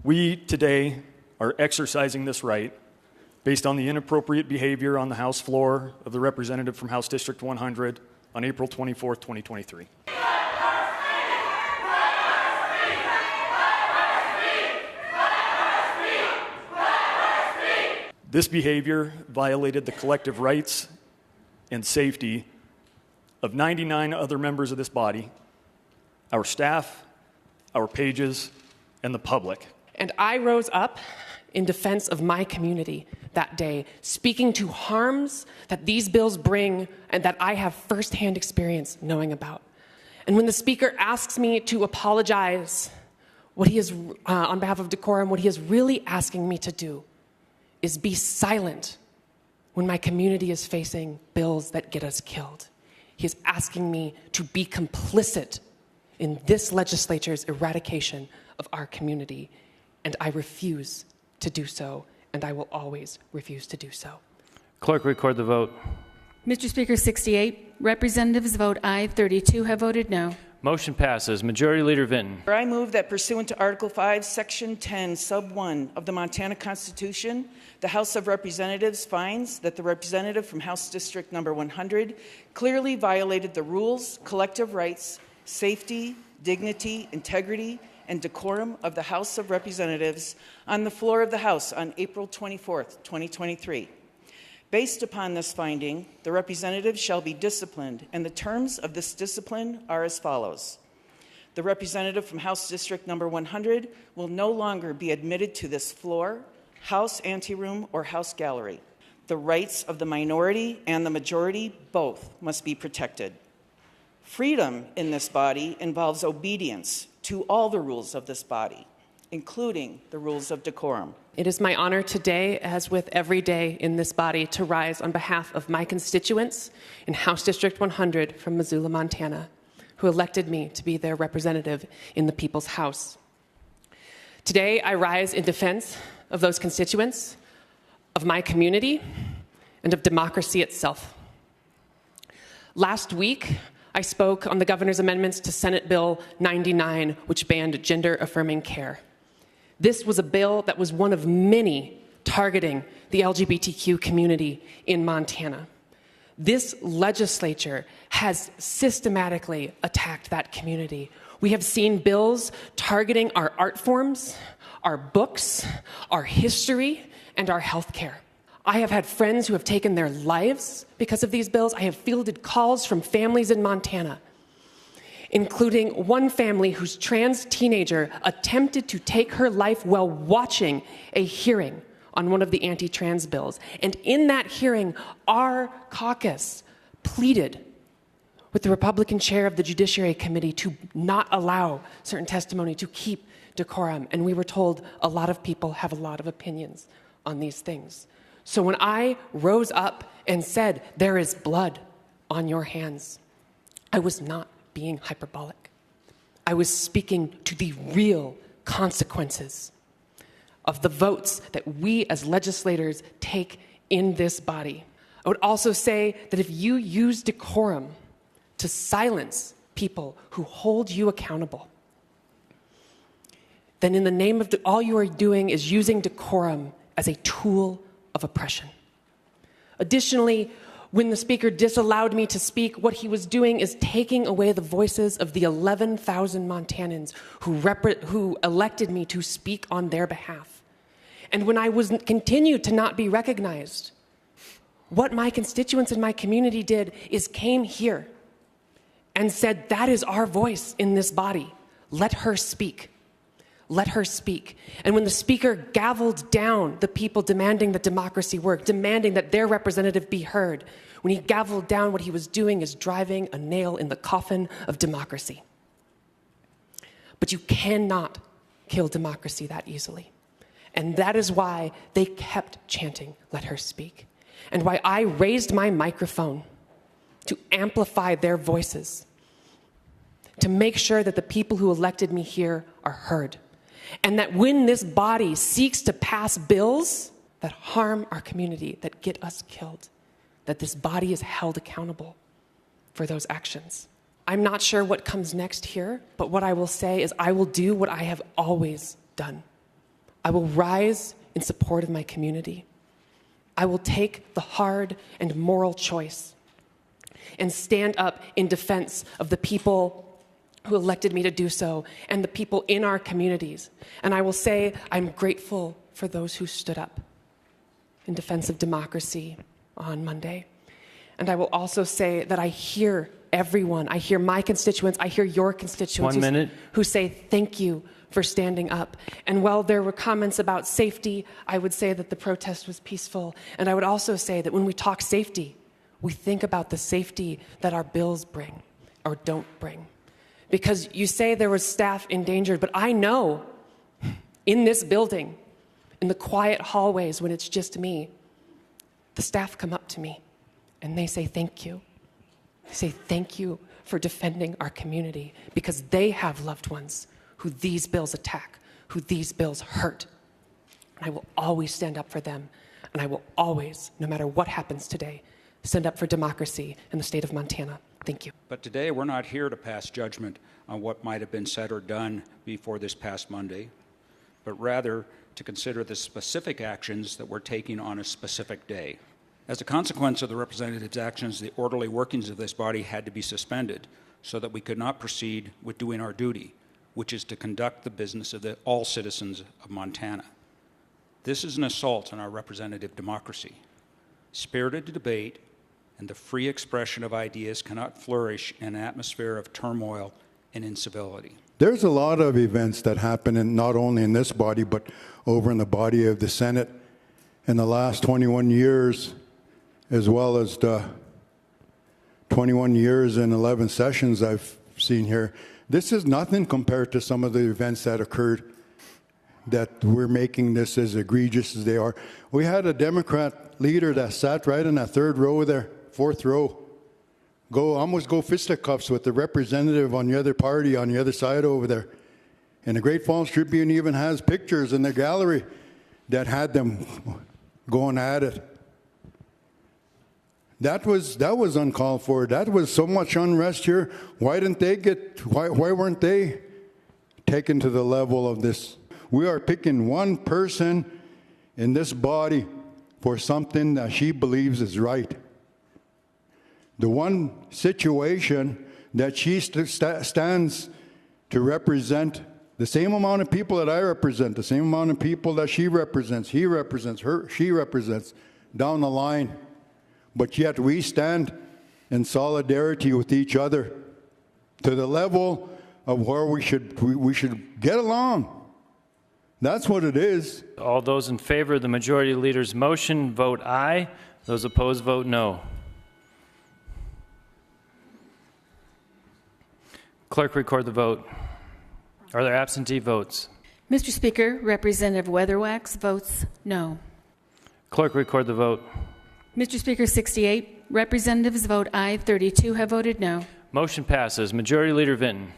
We today are exercising this right based on the inappropriate behavior on the House floor of the representative from House District 100 on April 24th, 2023. This behavior violated the collective rights and safety of 99 other members of this body, our staff, our pages, and the public. And I rose up in defense of my community that day, speaking to harms that these bills bring and that I have firsthand experience knowing about. And when the speaker asks me to apologize, what he is, on behalf of decorum, what he is really asking me to do is be silent when my community is facing bills that get us killed. He is asking me to be complicit in this legislature's eradication of our community, and I refuse to do so, and I will always refuse to do so. Clerk, record the vote. Mr. Speaker, 68. Representatives vote aye. 32 have voted no. Motion passes. Majority Leader Vinton. I move that pursuant to Article 5, Section 10, Sub 1 of the Montana Constitution, the House of Representatives finds that the representative from House District number 100 clearly violated the rules, collective rights, safety, dignity, integrity, and decorum of the House of Representatives on the floor of the House on April 24th, 2023. Based upon this finding, the representative shall be disciplined, and the terms of this discipline are as follows. The representative from House District number 100 will no longer be admitted to this floor, House anteroom, or House gallery. The rights of the minority and the majority both must be protected. Freedom in this body involves obedience to all the rules of this body, including the rules of decorum. It is my honor today, as with every day in this body, to rise on behalf of my constituents in House District 100 from Missoula, Montana, who elected me to be their representative in the People's House. Today, I rise in defense of those constituents, of my community, and of democracy itself. Last week, I spoke on the governor's amendments to Senate Bill 99, which banned gender-affirming care. This was a bill that was one of many targeting the LGBTQ community in Montana. This legislature has systematically attacked that community. We have seen bills targeting our art forms, our books, our history, and our health care. I have had friends who have taken their lives because of these bills. I have fielded calls from families in Montana, including one family whose trans teenager attempted to take her life while watching a hearing on one of the anti-trans bills. And in that hearing, our caucus pleaded with the Republican chair of the Judiciary Committee to not allow certain testimony, to keep decorum. And we were told a lot of people have a lot of opinions on these things. So when I rose up and said, "There is blood on your hands," I was not being hyperbolic. I was speaking to the real consequences of the votes that we as legislators take in this body. I would also say that if you use decorum to silence people who hold you accountable, then in the name of all you are doing is using decorum as a tool of oppression. Additionally, when the speaker disallowed me to speak, what he was doing is taking away the voices of the 11,000 Montanans who elected me to speak on their behalf. And when I continued to not be recognized, what my constituents in my community did is came here and said, "That is our voice in this body. Let her speak. Let her speak." And when the speaker gavelled down the people demanding that democracy work, demanding that their representative be heard, when he gavelled down, what he was doing is driving a nail in the coffin of democracy. But you cannot kill democracy that easily. And that is why they kept chanting, "Let her speak," and why I raised my microphone to amplify their voices, to make sure that the people who elected me here are heard. And that when this body seeks to pass bills that harm our community, that get us killed, that this body is held accountable for those actions. I'm not sure what comes next here, but what I will say is I will do what I have always done. I will rise in support of my community. I will take the hard and moral choice and stand up in defense of the people who elected me to do so and the people in our communities. And I will say I'm grateful for those who stood up in defense of democracy on Monday. And I will also say that I hear everyone. I hear my constituents. I hear your constituents 1 minute. who say thank you for standing up. And while there were comments about safety, I would say that the protest was peaceful. And I would also say that when we talk safety, we think about the safety that our bills bring or don't bring. Because you say there was staff endangered, but I know in this building, in the quiet hallways when it's just me, the staff come up to me and they say thank you. They say thank you for defending our community because they have loved ones who these bills attack, who these bills hurt. And I will always stand up for them. And I will always, no matter what happens today, stand up for democracy in the state of Montana. Thank you. But today we're not here to pass judgment on what might have been said or done before this past Monday, but rather to consider the specific actions that we're taking on a specific day. As a consequence of the representatives' actions, the orderly workings of this body had to be suspended so that we could not proceed with doing our duty, which is to conduct the business of all citizens of Montana. This is an assault on our representative democracy. Spirited debate and the free expression of ideas cannot flourish in an atmosphere of turmoil and incivility. There's a lot of events that happen not only in this body, but over in the body of the Senate in the last 21 years, as well as the 21 years and 11 sessions I've seen here. This is nothing compared to some of the events that occurred that we're making this as egregious as they are. We had a Democrat leader that sat right in that third row there, fourth row, almost go fisticuffs with the representative on the other party on the other side over there. And the Great Falls Tribune even has pictures in their gallery that had them going at it. That was uncalled for. That was so much unrest here. Why weren't they taken to the level of this? We are picking one person in this body for something that she believes is right. The one situation that she stands to represent the same amount of people that I represent, the same amount of people that she represents, he represents, her, she represents, down the line. But yet we stand in solidarity with each other to the level of where we should get along. That's what it is. All those in favor of the majority leader's motion, vote aye. Those opposed, vote no. Clerk, record the vote. Are there absentee votes? Mr. Speaker, Representative Weatherwax votes no. Clerk, record the vote. Mr. Speaker, 68. Representatives vote aye. 32 have voted no. Motion passes. Majority Leader Vinton.